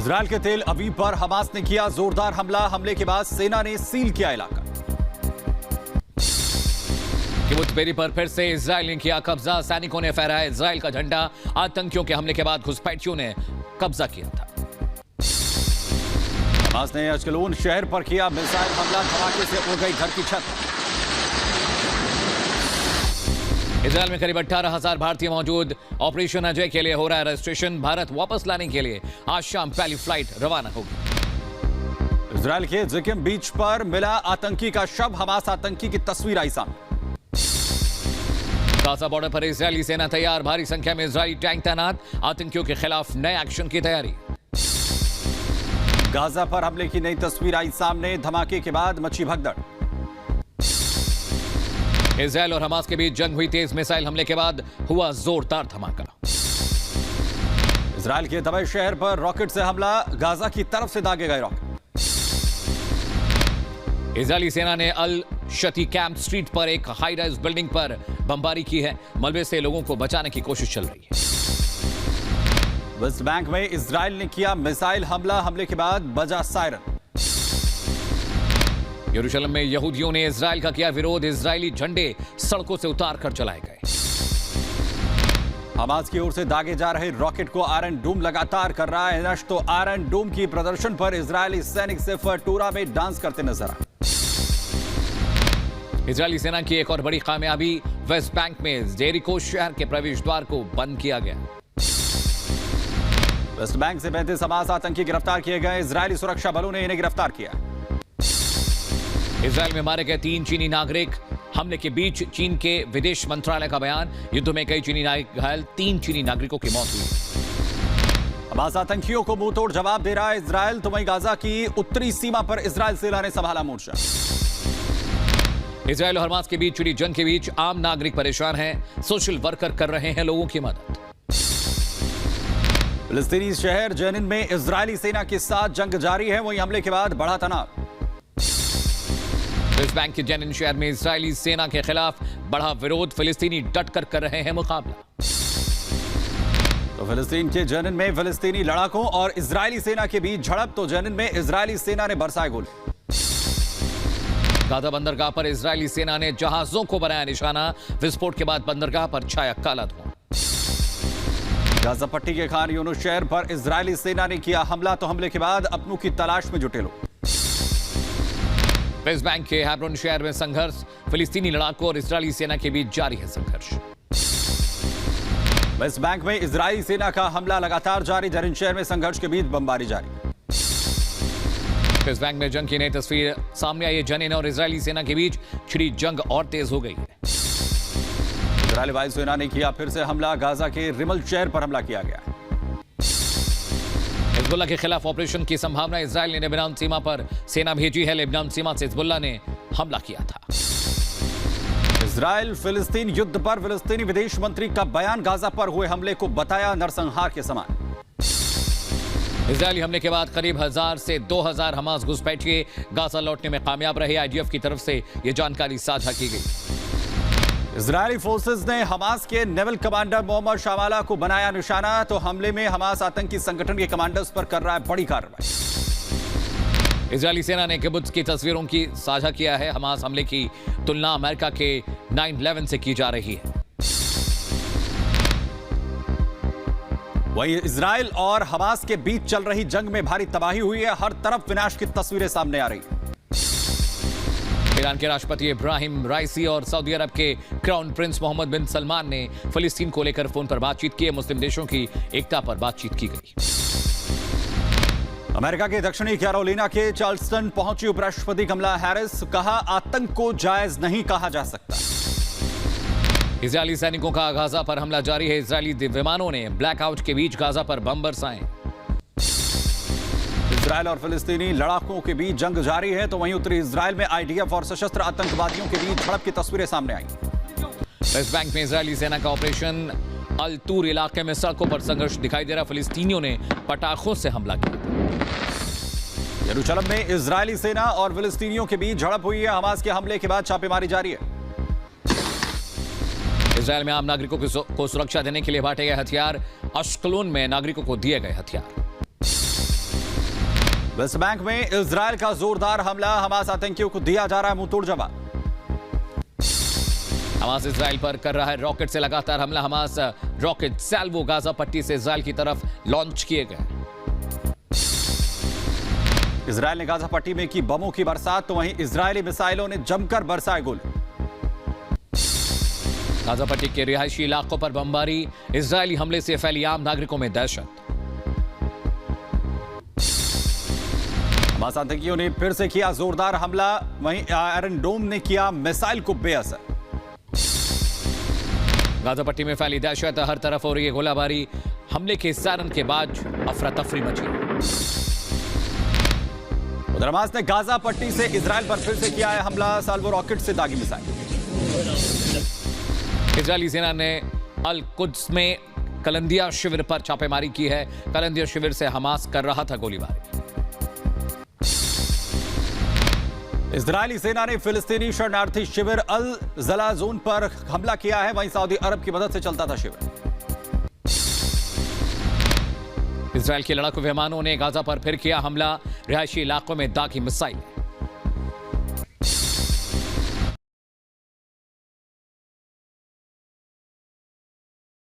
Israel के तेल अवीव पर हमास ने किया जोरदार हमला। हमले के बाद सेना ने सील किया इलाका। किबुत्ज बेरी पर फिर से इजरायल ने किया कब्जा। सैनिकों ने फहराया इजरायल का झंडा। आतंकियों के हमले के बाद घुसपैठियों ने कब्जा किया था। हमास ने अशकलोन शहर पर किया मिसाइल हमला। धमाके से उड़ गई घर की छत। इजरायल में करीब 18,000 भारतीय मौजूद। ऑपरेशन अजय के लिए हो रहा है रजिस्ट्रेशन। भारत वापस लाने के लिए आज शाम पहली फ्लाइट रवाना होगी। इजरायल के जिकिम बीच पर मिला आतंकी का शव। हमास आतंकी की तस्वीर आई सामने। गाजा बॉर्डर पर इजरायली सेना तैयार। भारी संख्या में इजरायली टैंक तैनात। आतंकियों के खिलाफ नए एक्शन की तैयारी। गाजा पर हमले की नई तस्वीर आई सामने। धमाके के बाद मची भगदड़। इजरायल और हमास के बीच जंग हुई। तेज मिसाइल हमले के बाद हुआ जोरदार धमाका। इजरायल के तबय शहर पर रॉकेट से हमला। गाजा की तरफ से दागे गए रॉकेट। इजरायली सेना ने अल शती कैंप स्ट्रीट पर एक हाई राइज बिल्डिंग पर बमबारी की है। मलबे से लोगों को बचाने की कोशिश चल रही है। वेस्ट बैंक में इजरायल ने किया मिसाइल हमला। हमले के बाद बजा सायरन। यरूशलेम में यहूदियों ने इजरायल का किया विरोध। इजरायली झंडे सड़कों से उतार कर चलाए गए। हमास की ओर से दागे जा रहे रॉकेट को आयरन डोम लगातार कर रहा है नष्ट। तो आयरन डोम की प्रदर्शन पर इजरायली सैनिक सिर्फ टूरा में डांस करते नजर आए। इजरायली सेना की एक और बड़ी कामयाबी। वेस्ट बैंक में जेरिको शहर के प्रवेश द्वार को बंद किया गया। वेस्ट बैंक से 35 हमास आतंकी गिरफ्तार किए गए। इजरायली सुरक्षा बलों ने इन्हें गिरफ्तार किया। इजरायल में मारे गए 3 चीनी नागरिक। हमले के बीच चीन के विदेश मंत्रालय का बयान। युद्ध में कई चीनी नागरिक घायल। 3 चीनी नागरिकों की मौत हुई। हमास आतंकियों को मुंह तोड़ जवाब दे रहा है इजरायल। तो वहीं गाजा की उत्तरी सीमा पर इजरायल सेना ने संभाला मोर्चा। इजरायल और हमास के बीच छिड़ी जंग के बीच आम नागरिक परेशान हैं। सोशल वर्कर कर रहे हैं लोगों की मदद। फिलिस्तीनी शहर जेनिन में इजरायली सेना के साथ जंग जारी है। वहीं हमले के बाद बढ़ा तनाव। वेस्ट बैंक के जेनिन शहर में इजरायली सेना के खिलाफ बढ़ा विरोध। फिलिस्तीनी डटकर कर रहे हैं मुकाबला। तो फिलिस्तीन के जेनिन में फिलिस्तीनी लड़ाकों और इजरायली सेना के बीच झड़प। तो जेनिन में इजरायली सेना ने बरसाए गोले। गाजा बंदरगाह पर इजरायली सेना ने जहाजों को बनाया निशाना। विस्फोट के बाद बंदरगाह पर छाया काला धुआं। गाजा पट्टी के खान यूनुस शहर पर इजरायली सेना ने किया हमला। तो हमले के बाद अपनों की तलाश में जुटे लोग। वेस्ट बैंक के हेब्रोन शहर में संघर्ष। फिलिस्तीनी लड़ाकों और इजरायली सेना के बीच जारी है संघर्ष। वेस्ट बैंक में इजरायली सेना का हमला लगातार जारी। जेनिन शहर में संघर्ष के बीच बमबारी जारी। वेस्ट बैंक में जंग की नई तस्वीर सामने आई है। जेनिन और इजरायली सेना के बीच छिड़ी जंग और तेज हो गई है। इजरायली वायुसेना ने किया फिर से हमला। गाजा के रिमल शहर पर हमला किया गया। हिजबुल्लाह के खिलाफ ऑपरेशन की संभावना। इजरायल ने लेबनान सीमा पर सेना भेजी है। लेबनान सीमा से हिजबुल्लाह ने हमला किया था। इजरायल फिलिस्तीन युद्ध पर फिलिस्तीनी विदेश मंत्री का बयान। गाजा पर हुए हमले को बताया नरसंहार के समान। इजरायली हमले के बाद करीब 1000 से 2000 हमास घुसपैठिए गाजा लौटने में कामयाब रहे। आईडीएफ की तरफ से यह जानकारी साझा की गई। इजरायली फोर्सेस ने हमास के नेवल कमांडर मोहम्मद शामाला को बनाया निशाना। तो हमले में हमास आतंकी संगठन के कमांडर्स पर कर रहा है बड़ी कार्रवाई। इजरायली सेना ने किबुत्ज की तस्वीरों की साझा किया है। हमास हमले की तुलना अमेरिका के 9/11 से की जा रही है। वहीं इजरायल और हमास के बीच चल रही जंग में भारी तबाही हुई है। हर तरफ विनाश की तस्वीरें सामने आ रही हैं। ईरान के राष्ट्रपति इब्राहिम राइसी और सऊदी अरब के क्राउन प्रिंस मोहम्मद बिन सलमान ने फिलिस्तीन को लेकर फोन पर बातचीत की। मुस्लिम देशों की एकता पर बातचीत की गई। अमेरिका के दक्षिणी कैरोलिना के चार्ल्सटन पहुंची उपराष्ट्रपति कमला हैरिस। कहा आतंक को जायज नहीं कहा जा सकता। इजरायली सैनिकों का गाजा पर हमला जारी है। इजरायली विमानों ने ब्लैकआउट के बीच गाजा पर बम बरसाए। इजरायल और फिलिस्तीनी लड़ाकों के बीच जंग जारी है। तो वहीं उत्तरी इजरायल में आईडीएफ और सशस्त्र आतंकवादियों के बीच झड़प की तस्वीरें सामने आई। वेस्ट बैंक में इजरायली सेना का ऑपरेशन अल तूर इलाके में सड़कों पर संघर्ष दिखाई दे रहा। फिलिस्तीनियों ने पटाखों से हमला किया। यरूशलेम में इजरायली सेना और फिलिस्तीनियों के बीच झड़प हुई है। हमास के हमले के बाद छापेमारी जारी है। इजरायल में आम नागरिकों को सुरक्षा देने के लिए बांटे गए हथियार। अश्कलोन में नागरिकों को दिए गए हथियार। वेस्ट बैंक में इजराइल का जोरदार हमला, हमास आतंकियों को दिया जा रहा है मुंहतोड़ जवाब। हमास इजराइल पर कर रहा है रॉकेट से लगातार हमला। हमास रॉकेट सैल्वो गाजा पट्टी से इजराइल की तरफ लॉन्च किए गए। इजराइल ने गाजा पट्टी में की बमों की बरसात, तो वहीं इजरायली मिसाइलों ने जमकर बरसाए गोले। गाजा पट्टी के रिहायशी इलाकों पर बमबारी, इजरायली हमले से फैली आम नागरिकों में दहशत। हमास आतंकियों ने फिर से किया जोरदार हमला, वहीं आयरन डोम ने किया मिसाइल को बेअसर। गाजा पट्टी में फैली दहशत, हर तरफ हो रही है गोलाबारी। हमले के सायरन के बाद अफरा तफरी मची। उधर हमास ने गाजा पट्टी से इजराइल पर फिर से किया है हमला, साल्वो रॉकेट से दागी मिसाइल। इजरायली सेना ने अल कुद्स में कलंदिया शिविर पर छापेमारी की है। कलंदिया शिविर से हमास कर रहा था गोलीबारी। इजरायली सेना ने फिलिस्तीनी शरणार्थी शिविर अल जला जोन पर हमला किया है, वहीं सऊदी अरब की मदद से चलता था शिविर। इजरायल के लड़ाकू विमानों ने गाजा पर फिर किया हमला, रिहायशी इलाकों में दागी मिसाइल।